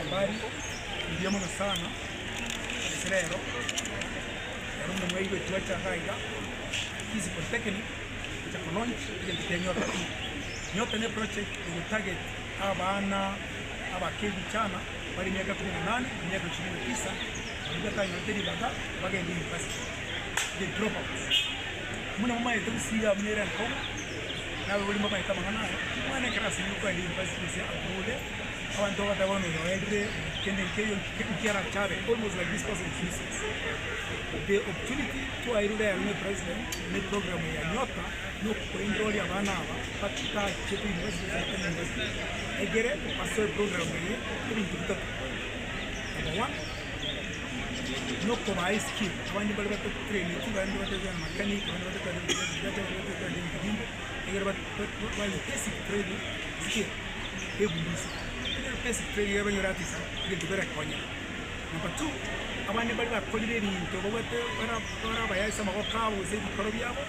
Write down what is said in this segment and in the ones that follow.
habari ndiamo sana serero rundo mwaigo tuacha haiga Kisii Polytechnic cha launch ile nyota ne project ile target abana abakebi chana bali miaka 18 miaka 29 ndio kama yote baga bagende university the dropouts muna mama yetu siya mnera ko na wali mama yetu mangana mwana krasi yuko ali university ya abule abantu batabona no endre kende keyo kiara chabe almost like this person uses the opportunity to airuda ya new president ni program ya nyota no kuendelea ya bana aba patika chetu university ya university egere paso program ye ili tuta number 1 no koma skill abandi bali bato train tu bandi bato ya mechanic bandi bato ya data engineering egere bato basic training skill ebulisi basic training y'abanyoratiza ili tubera konya number 2 abandi bali bakolire ibintu bogote bara bayasa makokabo z'ibikoro byabo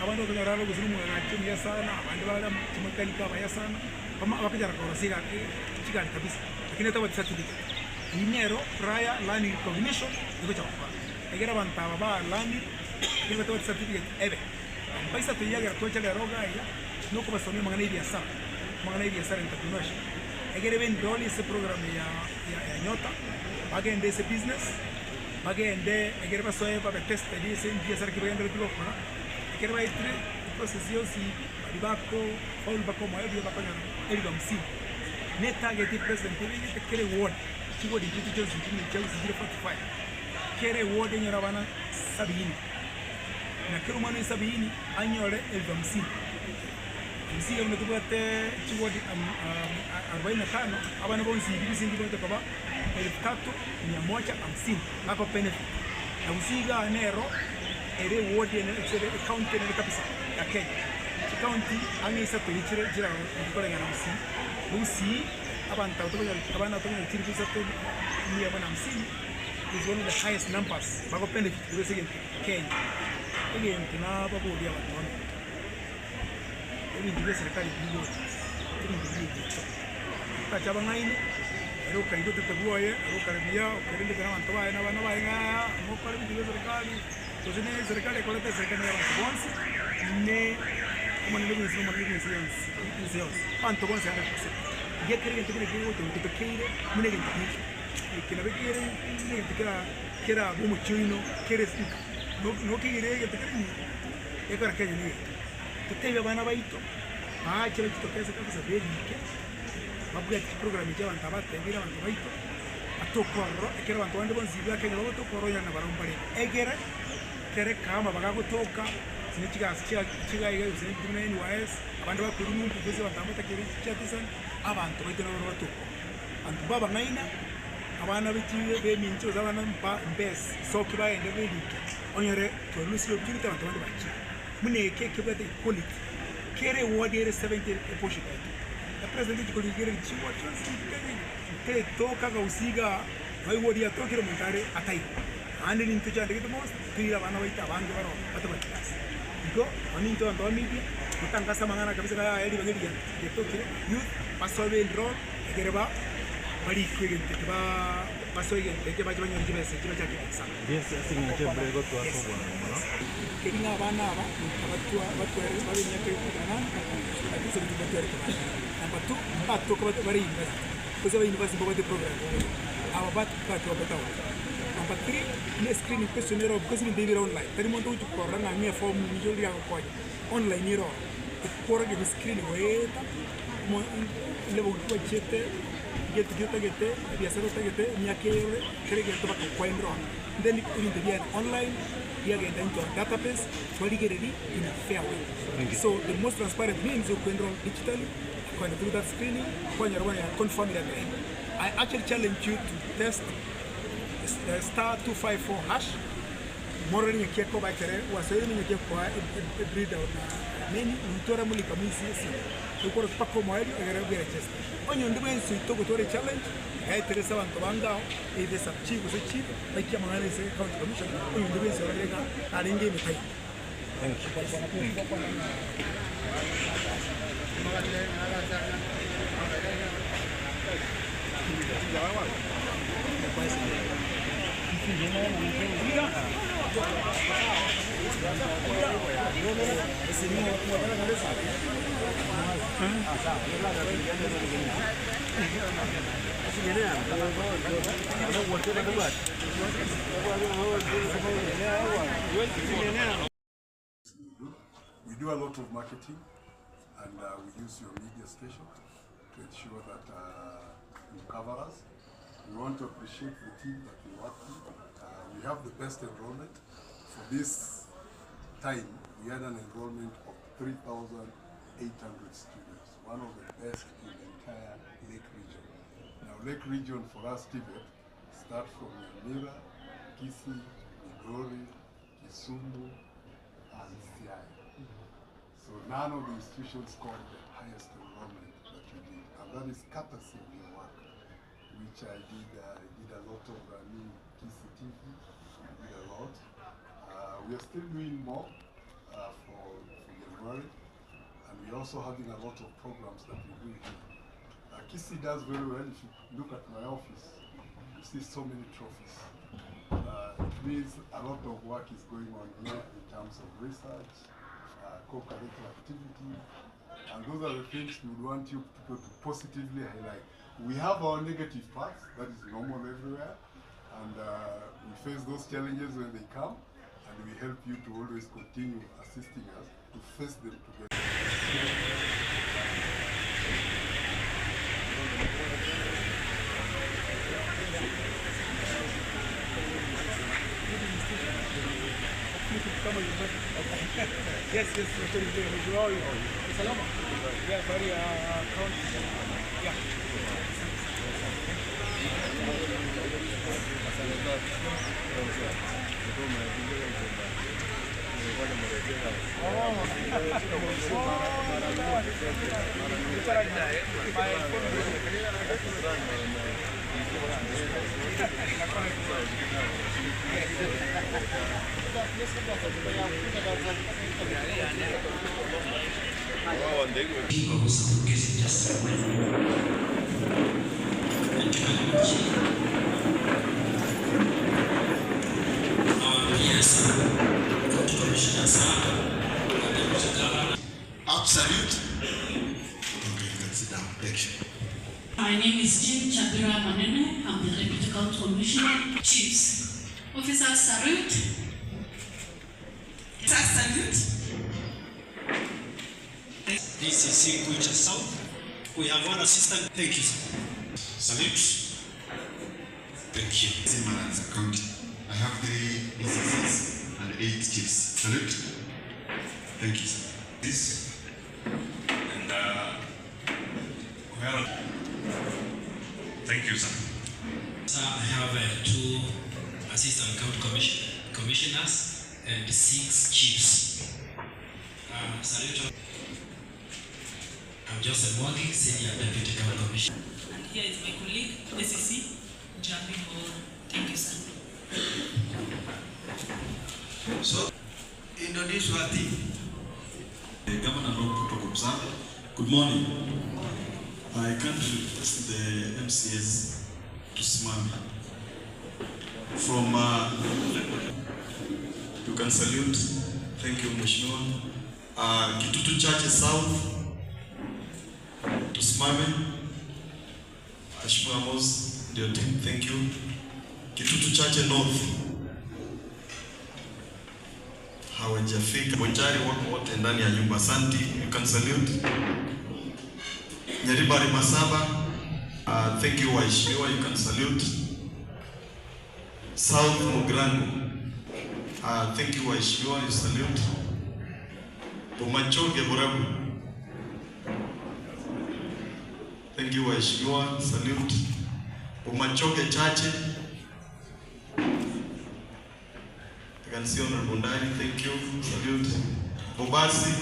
abandi bagarara guzira mu ngati yasana abandi bala mekanika bayasana bakajara korosiga kigari kabisa lakini tawa certificate dinero prior learning recognition ndio chakwa egera bantaba ba learning ndio tawa certificate ebe paisa tuyaga tocha le roga ya no ko basoni mangana ya sara entrepreneurship egere ben doli ese program ya nyota bagende ese business bagende egere basoe ba test ese ndia sara kibende tuko kwa egere ba itre process yosi bako all bako moyo byo bako nyana eriga msi ne target president ile kere ward kibo di kitu chose kimi chose 045 kere ward nyara bana 70 na kero mano 70 anyore elga msi msi ya mnatubate kibo di 45 abana bonsi bibisi ngibonte kaba 3150 hapo benefit na usiga nero ere ward ene account ene kabisa okay county angisa tulichire jira ngikole ngana musi abantu abana to ngikiri kusato ni abana msini is one of the highest numbers bako benefit kurese Kenya again tuna babo bya abantu ndi serikali biyo ndi kachaba ngaini ero kaido tetebuoye ero karibia okerinde kana abantu bae na bana bae nga mo kare biyo serikali to zine serikali kolete serikali ya bonsi ne como no digo isso quanto bom se anda ya querer que te queire mune que na querer que era como chino queres no querer que te querer é para que ni tu teve bana baito chelo que toca essa coisa dele que babuga que programa já andava até vira bana baito atokorro que era bana bom zibia que no tokorro ya na bara umpare egera kere kama bagago toka chiga iga usene tuna NYS abantu bakuru umuntu kwese batamata kere chatisa abantu bayitana bato antu baba ngaina abana bikiwe bemincho zabana mpa mbes soki baende belike onyere to lusi opportunity abantu baki muneke kebate quality kere wodere 70 eposhi the president ko ligere chiwa chonsi te toka ga usiga wai wodia tokire mutare atai ande nintu chande kito most tira bana baita bange baro atabakas go ani to ndo media kutangasa mangana kabisa kaya eli bangelia getokire youth pasobe enroll gereba bari kwegente ba pasoye teke ba jibanya njibese kiba cyake exam yes asinga chembre go to aso bona no kedinga bana aba abatwa batwere babenya kwekana ati se batwere number 2 batto ko bari ko se university bobo de program aba batto batawa number 3 ne screening questionnaire because we did it online tari monto uchi korra na mia form njoli ya ko online niro korra ge screening weta mo lebo ko chete gete biasero tagete nyakere kere ge to ba ko endro then in the online you get into a database for get ready in a fair way so the most transparent means you can enroll digitally when you do that screening when you confirm that I actually challenge you to test star 254 hash moroni yake ko ba kere wasayini yake ko breed out nini mtora muli kamisi esi ukoro pako moyo egere bya register onyo ndibwe nsi to gutore challenge ya teresa bantu bangao ide sabchigo se chi bakia mangana se account commission onyo ndibwe nsi orega alinge mitai thank you We do a lot of marketing, and we use your media station to ensure that you cover us. We want to appreciate the team that we work with. We have the best enrollment. For this time, we had an enrollment of 3,800 students, one of the best in the entire Lake region. Now, Lake region for us, Tibet, start from Nyamira, Kisii, Migori, Kisumu, and Siaya. So none of the institutions scored the highest enrollment that we did, and that is courtesy of your work, which I did a lot of new Kisii TV, did a lot. We are still doing more for January, and we're also having a lot of programs that we do here. Kisii does very well. If you look at my office, you see so many trophies. It means a lot of work is going on here in terms of research, co-curricular activity, and those are the things we would want you people to positively highlight. We have our negative parts, that is normal everywhere, and we face those challenges when they come, and we help you to always continue assisting us to face them together. Yes, Salama. Yeah, sorry, count. Yeah. Absolute. Okay, you can sit down. Thank you. My name is Jean Chabira Manene. I'm the Deputy County Commissioner. Chiefs. Officer salute. Salute. DCC Kucha South. We have one assistant. Thank you, sir. Salute. Thank you. Zimaranza County. I have 3 DCCs and 8 chiefs. Salute. Thank you, sir. This and well, thank you, sir. So I have 2 assistant county commissioners and 6 chiefs. Salute. I'm Joseph Mwagi, Senior Deputy County Commissioner. And here is my colleague, SEC, jumping over. Thank you, sir. So, introduce your team. Governor Rob Protocol. Good morning. I can't request the MCS to smile. From you can salute. Thank you, Mheshimiwa. Kitutu Church South to Smame. Mheshimiwa Amos, dear team, thank you. Kitutu Church North. Hawajafika Bonjari wako wote ndani ya nyumba. Santi, you can salute. Nyaribari Masaba, thank you Waishmiwa, you can salute. South Mugrango, thank you Waishmiwa, you salute. Bomachoge Borabu, thank you Waishmiwa, salute. Bomachoge Chache, I can see Honorable Ndari, thank you, salute. Bobasi,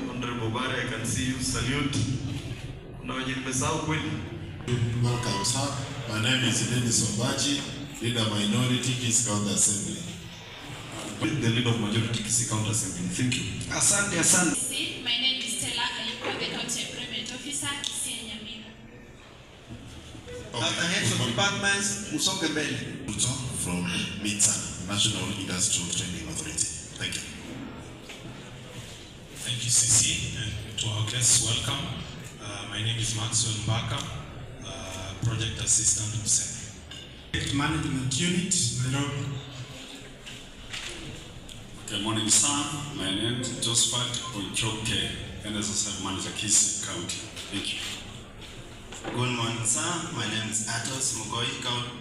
Honorable Bobari, I can see you, salute. Welcome, sir. My name is Dennis Ombachi, leader minority Kisii County Assembly. The leader of majority Kisii County Assembly, thank you. Asante. My name is Stella Ayuko, the County Employment Officer, Kisii Nyamira. the heads of departments, Musonge Mbele. From MITSA, National Industrial Training Authority. Thank you. Thank you, Kisii, and to our guests, welcome. My name is Maxwell Mbaka, Project Assistant of SEN. Project Management Unit, Nairobi. Good morning, sir. My name is Josephat Oitroke, NSSF Manager, Kisii County. Thank you. Good morning, sir. My name is Atos Mugoi,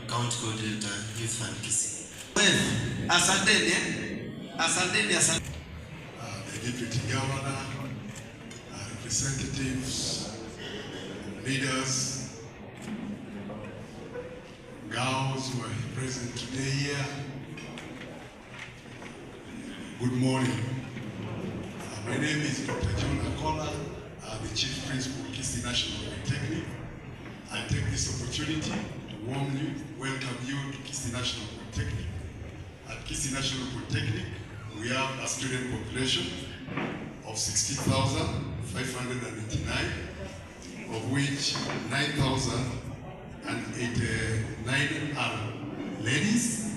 County Coordinator, Youth Fund Kisii. Well, asante. The Deputy Governor, representatives, leaders, girls who are present today here. Good morning. My name is Dr. John Akola, the Chief Principal, Kisii National Polytechnic. I take this opportunity to warmly welcome you to Kisii National Polytechnic. At Kisii National Polytechnic, we have a student population of 60,589, of which 9,089 are ladies,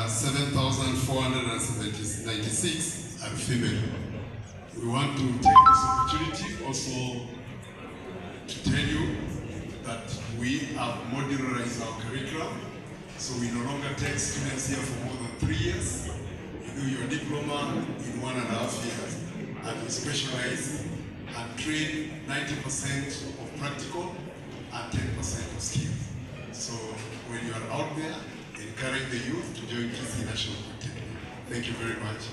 7,496 are female. We want to take this opportunity also to tell you that we have modularized our curriculum, so we no longer take students here for more than 3 years. You do your diploma in 1.5 years, and we specialize and train 90% of practical and 10% of skills. So when you are out there, encourage the youth to join Kisii National Polytechnic. Thank you very much.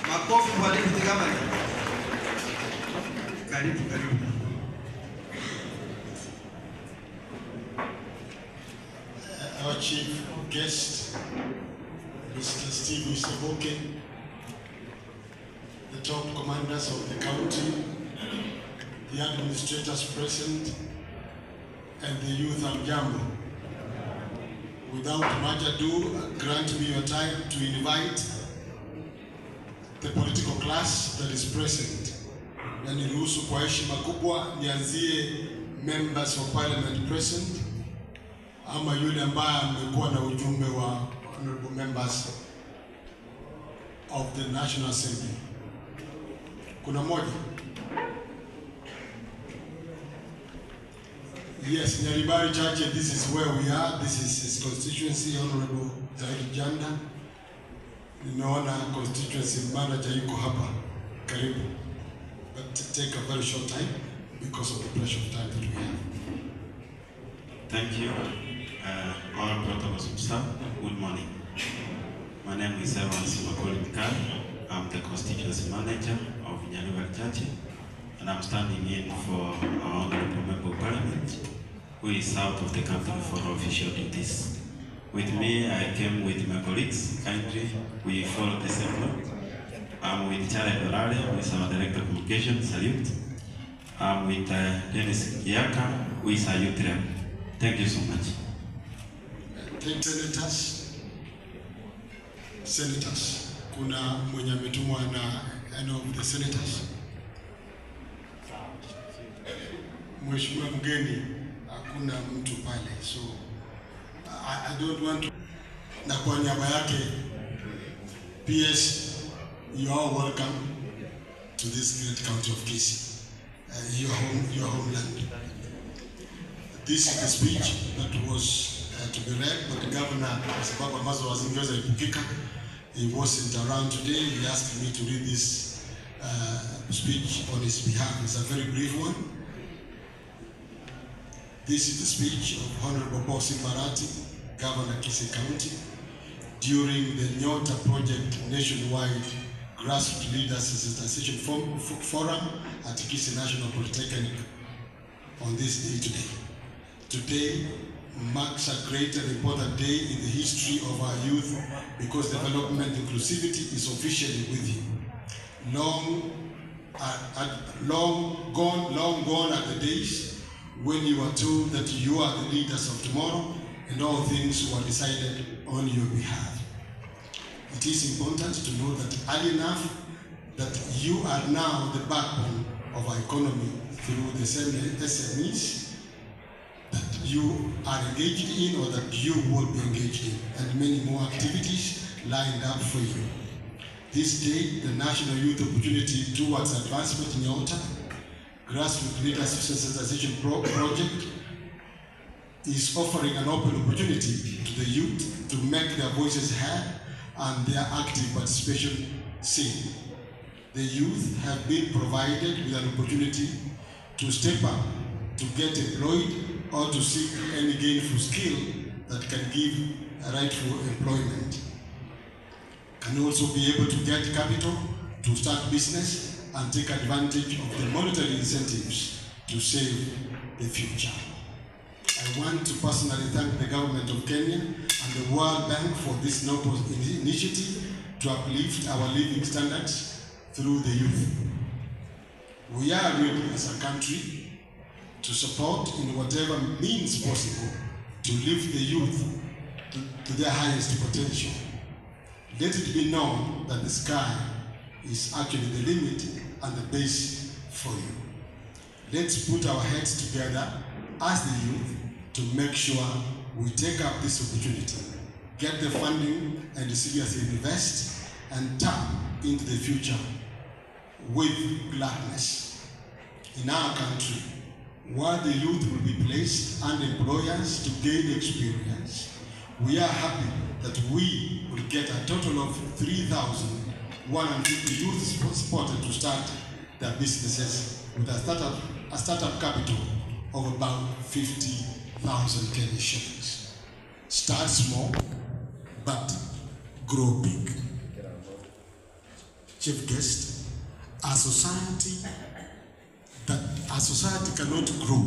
Makofi kwa Deputy Governor. Karibu. Our chief guest, Mr. Steve Isaboke, the top commanders of the county, the administrators present, and the youth Amjambo. Without much ado, grant me your time to invite the political class that is present. Na niruhusu kwa heshima kubwa nianzie members of parliament present, ama yule ambaye amekuwa na ujumbe wa honorable members of the National Assembly. Kuna moja? Yes, Nyaribari Chache, this is where we are. This is his constituency, Honorable Zaidi Janda. Ninaona constituency manager yuko hapa. Karibu. But take a very short time because of the pressure of time that we have. Thank you. All protocols of staff, good morning. My name is Evans Makoli Mikali. I'm the constituency manager of Nyaribari Chache, and I'm standing in for our honorable member of parliament, who is out of the country for official duties. With me, I came with my colleagues. Kindly, we follow the same law. I'm with Charles Dorale, who is our director of communication. Salute. I'm with Dennis Kiaka, who is our youth rep. Thank you so much. Thank senators. Kuna mwenye ametumwa na any of the senators. Mheshimiwa mgeni, hakuna mtu pale, so I don't want to. Na kwa niaba yake, PS, you are welcome to this great county of Kisii, your homeland. This is the speech that was to be read, but the governor, sababu ambazo hazingeweza ipukika, he wasn't around today. He asked me to read this speech on his behalf. It's a very brief one. This is the speech of Honorable Bossy Barati, Governor Kisii County, during the Nyota Project nationwide grassroots leaders sensitization forum at Kisii National Polytechnic on this day today. Today marks a great and important day in the history of our youth because development inclusivity is officially with you. Long gone are the days when you were told that you are the leaders of tomorrow and all things were decided on your behalf. It is important to know that early enough that you are now the backbone of our economy through the same SMEs that you are engaged in or that you will be engaged in, and many more activities lined up for you. This day, the National Youth Opportunity Towards Advancement Nyota Grassroots Leadership Sensitization Project is offering an open opportunity to the youth to make their voices heard and their active participation seen. The youth have been provided with an opportunity to step up, to get employed, or to seek any gainful skill that can give a rightful employment. Can also be able to get capital to start business and take advantage of the monetary incentives to save the future. I want to personally thank the government of Kenya and the World Bank for this noble initiative to uplift our living standards through the youth. We are ready as a country to support in whatever means possible to lift the youth to their highest potential. Let it be known that the sky is actually the limit and the base for you. Let's put our heads together as the youth to make sure we take up this opportunity, get the funding and seriously invest and tap into the future with gladness. In our country, where the youth will be placed under employers to gain experience, we are happy that we will get a total of 3,150 youth supported to start their businesses with a startup capital of about 50,000 Kenya shillings. Start small, but grow big. Chief guest, a society cannot grow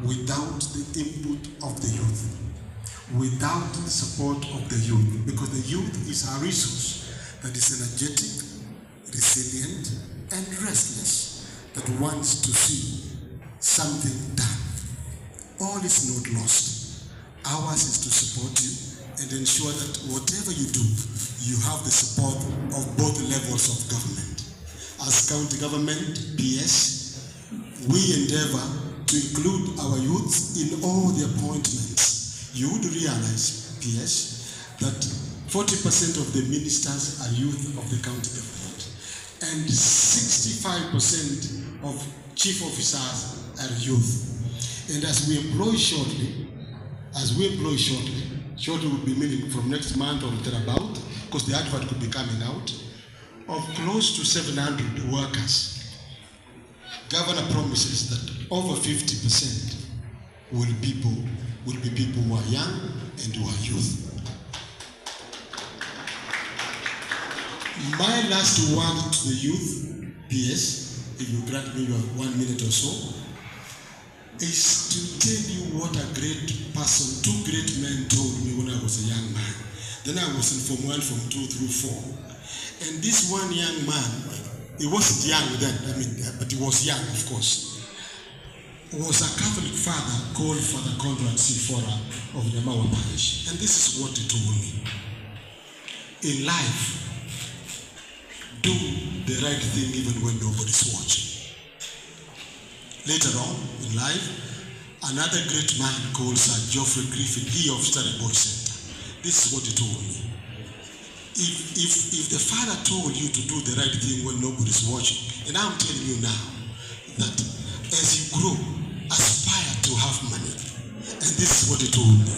without the input of the youth, without the support of the youth, because the youth is a resource that is energetic, resilient, and restless, that wants to see something done. All is not lost. Ours is to support you and ensure that whatever you do, you have the support of both levels of government. As county government, PS, we endeavor to include our youth in all the appointments. You would realize, PS, that 40% of the ministers are youth of the county government, and 65% of chief officers are youth. And as we employ shortly, shortly will be meaning from next month or thereabout, because the advert could be coming out, of close to 700 workers. Governor promises that over 50% will be people who are young and who are youth. My last word to the youth, PS, if you grant me 1 minute or so, is to tell you what a great person, two great men told me when I was a young man. Then I was in Form 1, Form 2 through 4. And this one young man, he wasn't young then, but he was young, of course, was a Catholic father called Father Conrad Sifora of Nyamawa Parish. And this is what he told me. In life, do the right thing even when nobody's watching. Later on in life, another great man called Sir Geoffrey Griffin, he of Starry Boy Center. This is what he told me. If the father told you to do the right thing when nobody's watching, and I'm telling you now that as you grow, aspire to have money. And this is what he told me.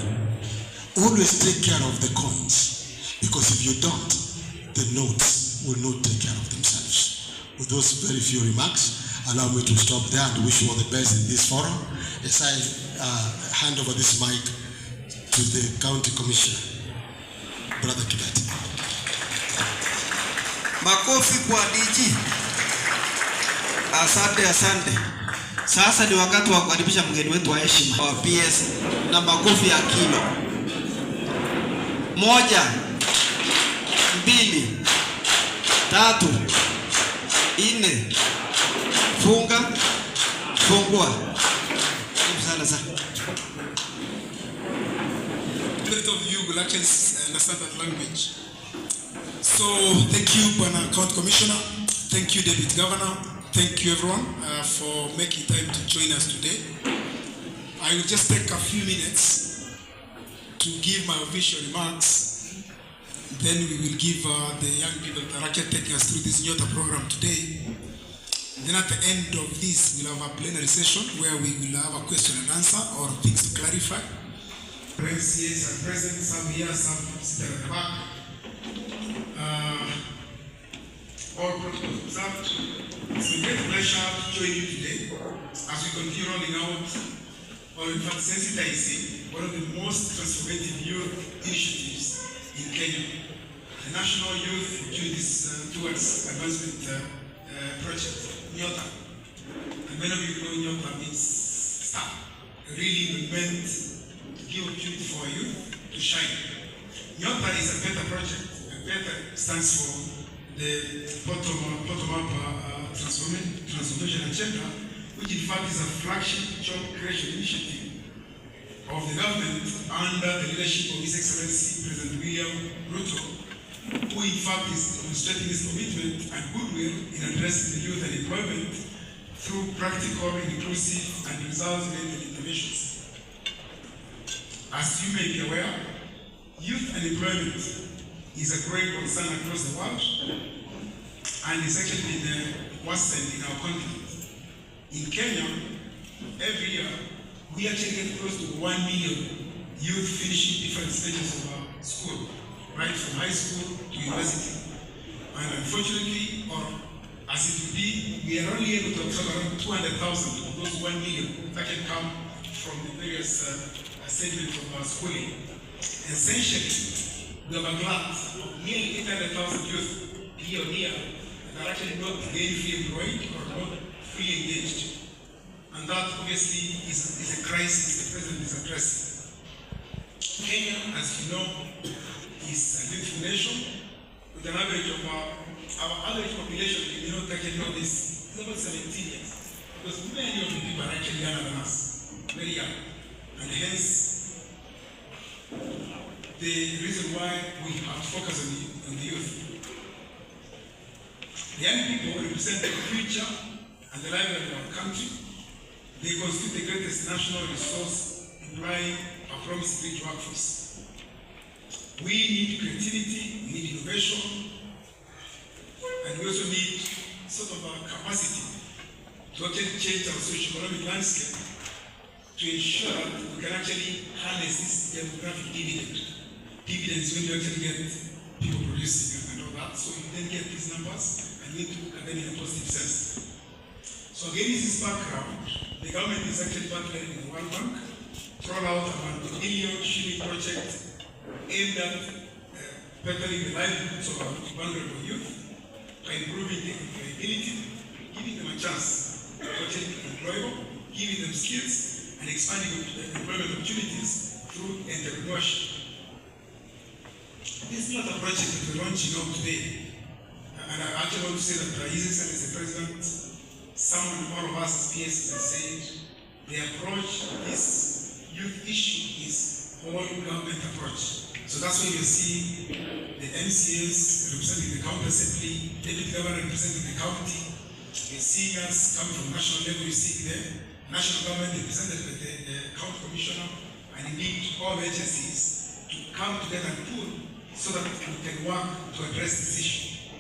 Always take care of the coins, because if you don't, the notes will not take care of themselves. With those very few remarks, allow me to stop there and wish you all the best in this forum as I hand over this mic to the County Commissioner, Brother Kibati. Makofi kwa DG. Asante. Sasa ni wakati wa kukaribisha mgeni wetu wa heshima wa PS na makofi ya kilo. 1, 2, 3, 4. Fungua. Most of you will actually understand that language. So thank you, Bwana County Commissioner. Thank you, Deputy Governor. Thank you everyone for making time to join us today. I will just take a few minutes to give my official remarks. Then we will give the young people that are actually taking us through this Nyota program today. Then at the end of this, we'll have a plenary session where we will have a question and answer or things to clarify. MCAs are present, some here, some sit at the back. All protocols observed. It's a great pleasure to join you today as we continue rolling out, or in fact sensitizing, one of the most transformative youth initiatives in Kenya, the National Youth Opportunities Towards Advancement Project, Nyota. And many of you know Nyota means star, really meant to give opportunity for youth to shine. Nyota is a better project. Better stands for the bottom-up transformation agenda, which in fact is a flagship job creation initiative of the government under the leadership of His Excellency President William Ruto, who in fact is demonstrating his commitment and goodwill in addressing the youth and employment through practical, inclusive, and results-oriented interventions. As you may be aware, youth unemployment is a great concern across the world, and it's actually been worsened in our continent. In Kenya, every year, we actually get close to 1 million youth finishing different stages of our school, right from high school to university. And unfortunately, or as it would be, we are only able to absorb around 200,000 of those 1 million that can come from the various segments of our schooling. Essentially, we have a glut of nearly 800,000 youth year that are actually not gainfully employed or not fully engaged. And that obviously is a crisis the President is addressing. Kenya, as you know, is a youthful nation with an average of our average population, you know, this is about 17 years. Because many of the people are actually younger than us, very young. And hence, the reason why we have to focus on the youth. The young people represent the future and the livelihood of our country. They constitute the greatest national resource, implying a promising rich workforce. We need creativity, we need innovation, and we also need sort of a capacity to actually change our socio-economic landscape to ensure that we can actually harness this demographic dividend. Dividends when you actually get people producing and all that. So you then get these numbers and you need to look at them in a positive sense. So again, this is background. The government is actually partnering with the World Bank to roll out a $1 billion shilling project aimed at bettering the livelihoods of our vulnerable youth by improving their employability, giving them a chance to actually be employable, giving them skills, and expanding employment opportunities through entrepreneurship. This is not a project that we're launching out today. And I actually want to say that His Excellency President, someone, all of us as PSs have said, the approach to this youth issue is whole government approach. So that's why you see the MCAs representing the county assembly, deputy governor representing the county. You're seeing us coming from national level, you see there, national government represented by the county commissioner, and indeed all agencies to come together and pull so that we can work to address this issue.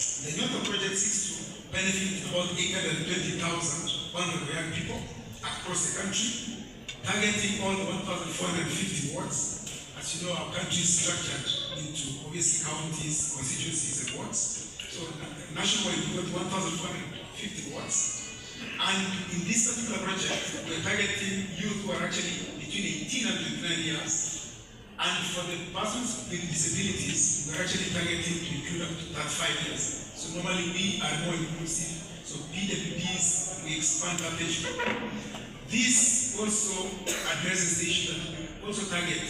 The Nyota project seeks to benefit about 820,000 vulnerable young people across the country, targeting all the 1,450 wards. As you know, our country is structured into obviously counties, constituencies, and wards. So nationwide, we got 1,450 wards. And in this particular project, we're targeting youth who are actually between 18 and 29 years. And for the persons with disabilities, we're actually targeting to include up to 35 years. So normally we are more inclusive. So PWDs, we expand that age group. This also addresses the issue that we also target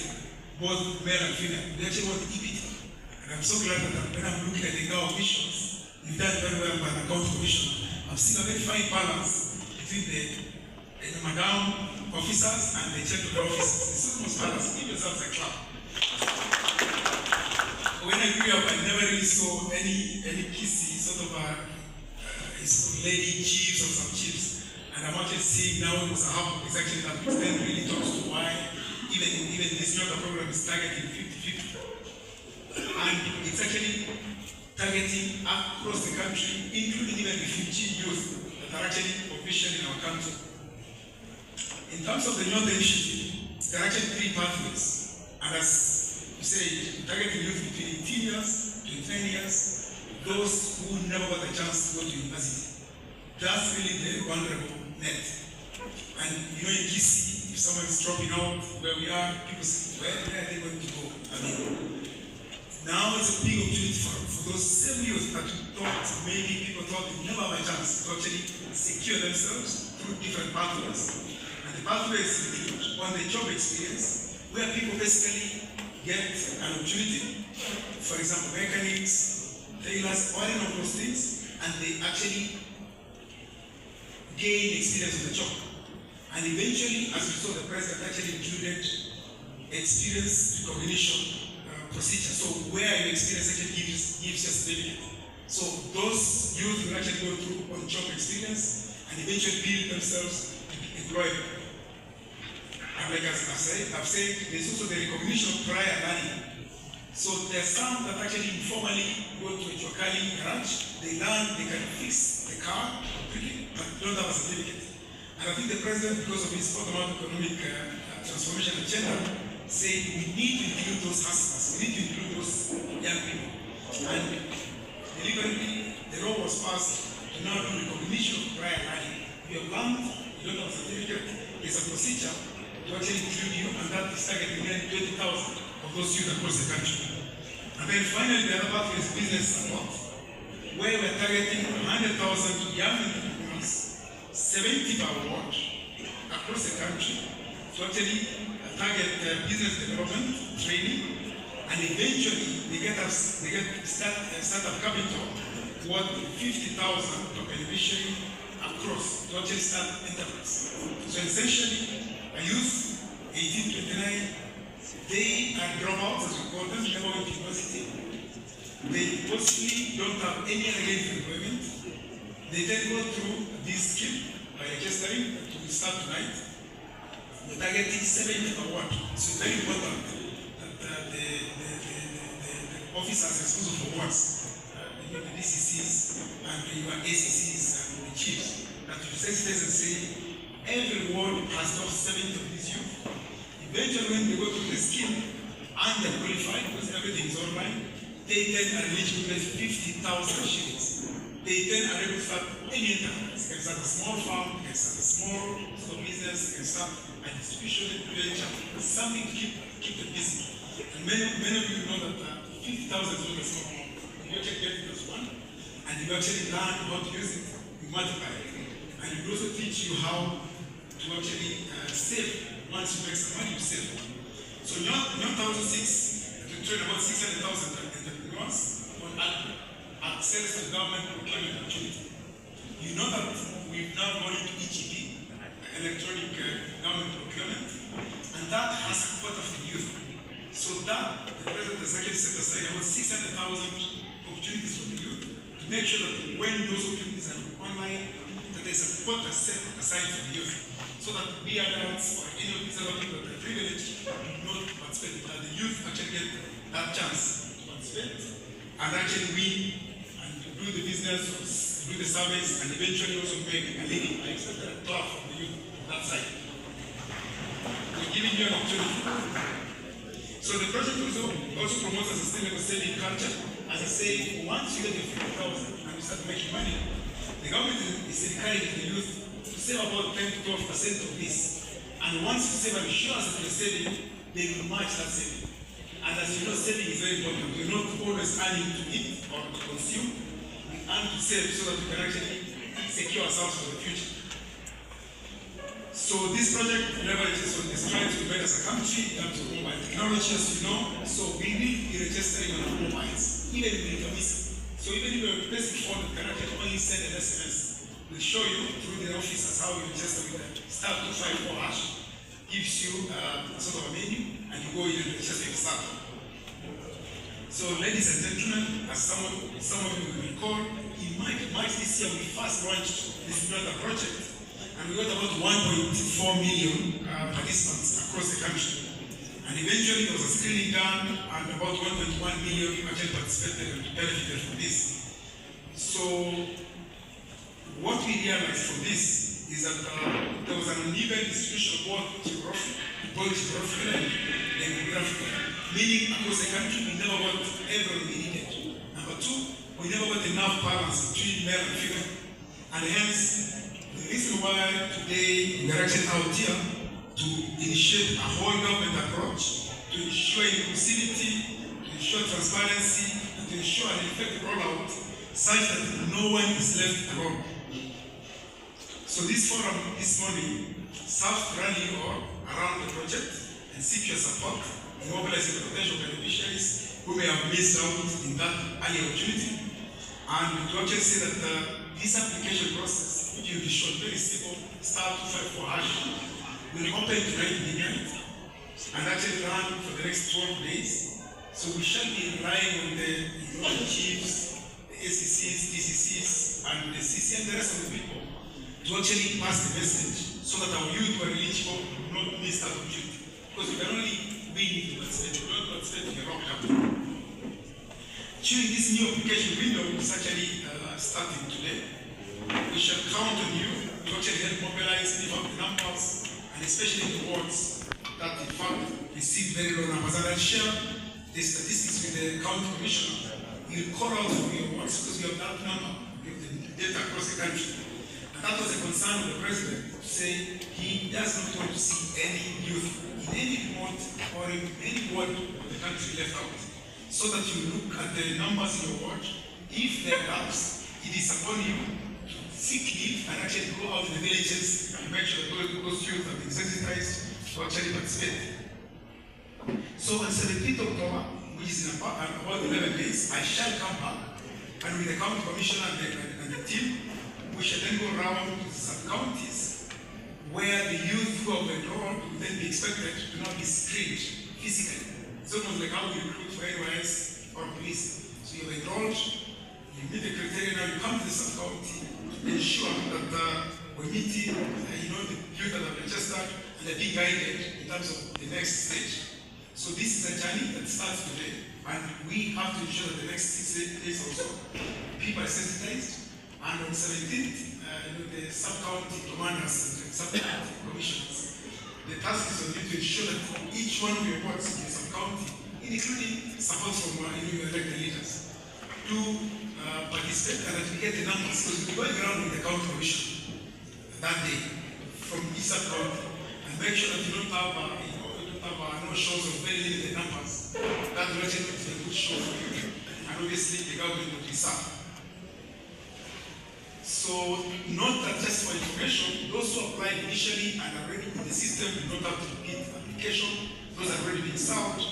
both male and female. We actually want equity. And I'm so glad that when I'm looking at the GAO missions, you've done very well by the county commission. I've seen a very fine balance between the madam officers and the gentlemen officers. It's almost balanced. Give yourselves a clap. When I grew up, I never really saw any Kisii sort of a lady chiefs or some chiefs. And I'm actually seeing now it was a hub exactly that which then really talks to why even this youth program is targeting 50-50. And it's actually targeting across the country, including even refugee youth that are actually official in our country. In terms of the North Initiative, there are actually 3 pathways. And as you say, targeting youth between 18 years to 10 years, those who never got a chance to go to university. That's really the vulnerable net. And you know, in Kisii, if someone is dropping out where we are, people say, where are they going to go? I mean, now it's a big opportunity for those same youth that maybe people thought they never have a chance to actually secure themselves through different pathways. And the pathways include on the job experience, where people basically get an opportunity. For example, mechanics, tailors, all of those things, and they actually gain experience on the job. And eventually, as we saw, the president actually included experience recognition procedure. So where your experience actually gives you a certificate. So those youth will actually go through on-job experience and eventually build themselves employable. And like as I've said, there's also the recognition of prior learning. So there's some that actually informally go to a Chokali garage, they learn, they can fix the car quickly, but don't have a certificate. And I think the president, because of his bottom-up economic transformation agenda, said we need to include those hustlers, we need to include those young people. And deliberately, the law was passed to now do recognition of prior learning. You have learned, you don't have a certificate, there's a procedure to actually include you, and that is targeting 20,000 of those youth across the country. And then finally, the other part is business support, where we're targeting 100,000 young entrepreneurs, 70 per ward across the country, to actually target business development, training, and eventually they get startup capital worth 50,000 per beneficiary across to actually start enterprise. So essentially, a youth, 18 to 29, they are dropouts, as we call them, never went to university. They possibly don't have any other gain of employment. They then go through this scheme by registering that will start tonight. We're targeting 70 per ward. So it's very important that the officers responsible for wards, the DCCs and the ACCs and the chiefs, that you sensitize and say every ward has got 70 of these youth. Eventually, when they go through the scheme and they're qualified, because everything is online, they then are eligible to get 50,000 shillings. They then are able to start any enterprise. They can start a small farm, they can start a small business, they can start a distribution venture, something to keep them busy. And many of you know that 50,000 is not a small amount. You actually get it as one, and you actually learn how to use it, you multiply it. And it will also teach you how to actually save. Once you make some money, you save. So North 2006 to train about 600,000 entrepreneurs on access to government procurement opportunity. You know that we've now gone into EGP, electronic government procurement, and that has a quota for youth. So that the president has actually set aside about 600,000 opportunities for the youth to make sure that when those opportunities are online, that there's a quota set aside for the youth. So that we adults or any of these other people that are privileged do not participate, that the youth actually get that chance to participate and actually win and do the business, do the service, and eventually also make a living. I expect a clap from the youth on that side. We're giving you an opportunity. So the project also promotes a sustainable saving culture. As I say, once you get your 50,000 and you start making money, the government is encouraging the youth to save about 10 to 12% of this. And once you save and show us that you're saving, they will match that saving. And as you know, saving is very important. We're not always earning to eat or to consume. We earn to save so that we can actually secure ourselves for the future. So this project leverages on the strengths we made as a country in terms of mobile technology, as you know. So we need the registering on our mobiles, even in the So even if you're a basic phone, you can actually only send an SMS. We'll show you through the officers how you register with the *254# gives you sort of a menu, and you go in and register yourself. So ladies and gentlemen, as some of you will recall, in March this year, we first launched this brother project, and we got about 1.4 million participants across the country. And eventually there was a screening done, and about 1.1 million actually participated and benefited from this. So what we realized from this is that there was an uneven distribution of both geographical and demographical, meaning across the country we never got everyone we needed. Number two, we never got enough balance between male and female. And hence, the reason why today we are actually out here to initiate a whole government approach to ensure inclusivity, to ensure transparency, and to ensure an effective rollout such that no one is left alone. So this forum this morning serves to run you all around the project and seek your support in mobilizing the potential beneficiaries who may have missed out in that early opportunity. And to actually say that this application process, which will be shown very simple, *254# will open tonight midnight and actually run for the next 12 days. So we shall be relying on the chiefs, the ACCs, DCCs, and the CC and the rest of the people to actually pass the message so that our youth who are eligible do not miss that opportunity. Because we can only win if we participate, we don't participate in the wrong company. During this new application window is actually starting today, we shall count on you to actually help mobilize, lift up the numbers, and especially the wards that in fact receive very low numbers. And I'll share the statistics with the county commissioner. He'll call out for your wards because we have that number, we have the data across the country. And that was a concern of the president to say he does not want to see any youth in any remote or in any ward of the country left out. So that you look at the numbers in your ward. If there are gaps, it is upon you to seek leave and actually go out in the villages and make sure that those youth have been sensitized to actually participate. So on 17th October, which is in about 11 days, I shall come back, and with the county commissioner and the team, we shall then go around to some counties where the youth who have enrolled will then be expected to not be screened physically. It's almost like how we recruit for NYS or police. So you're enrolled, you meet the criteria, now you come to the sub-county to ensure that we're meeting the youth that have registered and they're being guided in terms of the next stage. So this is a journey that starts today, and we have to ensure that the next 6 days also, people are sensitized, and on 17th, the sub-county commanders and the sub-county commissioners, the task is on you to ensure that each one of your wards in the sub-county, including support from your elected leaders, to participate and that we get the numbers, because we're going around with the county commission that day from each sub-county and make sure that you don't have no shows of very limited numbers. That will actually be a good show for you, and obviously the government will be served. So, not that just for information, those who applied initially and are already in the system will not have to repeat application. Those have already been served.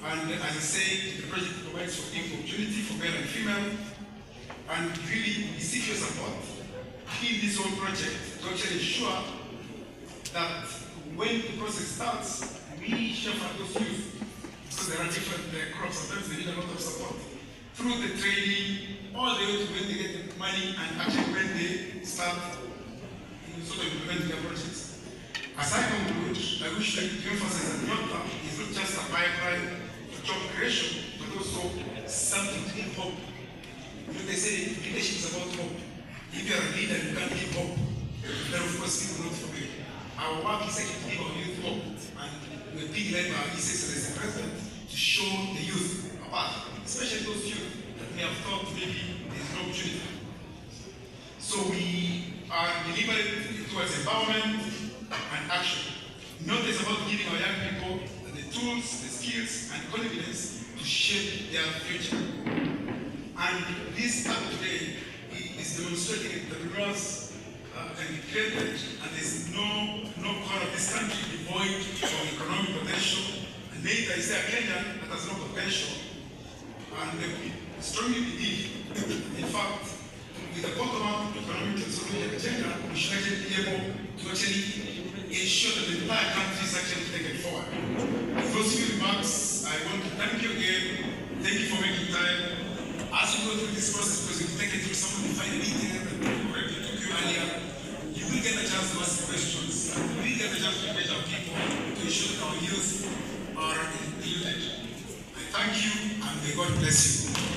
And as I say, the project provides for equal opportunity for male and female. And really, we seek your support in this whole project to actually ensure that when the process starts, we shepherd those youth. Because there are different crops, sometimes they need a lot of support. Through the training, all the way to when they get the money and actually when they start sort of implementing their projects. As I conclude, I wish to emphasize that NYOTA is not just a pipeline for job creation, but also something to give hope. They say leadership is about hope. If you are a leader, you can't give hope. Then of course people don't forget. Our work is actually to give our youth hope. And we're being led by our Excellency as the President to show the youth a path, especially those youth that may have thought maybe there's no opportunity. So we are deliberate towards empowerment and action. Not just about giving our young people the tools, the skills, and confidence to shape their future. And this app today is demonstrating that entrepreneurs can be created, and there's no corner of this country devoid of economic potential. And neither is there a Kenyan that has no potential. And we strongly believe, in fact, with the bottom-up economic and social agenda, we should actually be able to actually ensure that the entire country is actually taken forward. With those few remarks, I want to thank you again. Thank you for making time. As you go through this process, because you take it through some of the fine details that already took you earlier, you will get a chance to ask questions. You will get a chance to engage our people to ensure that our youth are included. I thank you and may God bless you.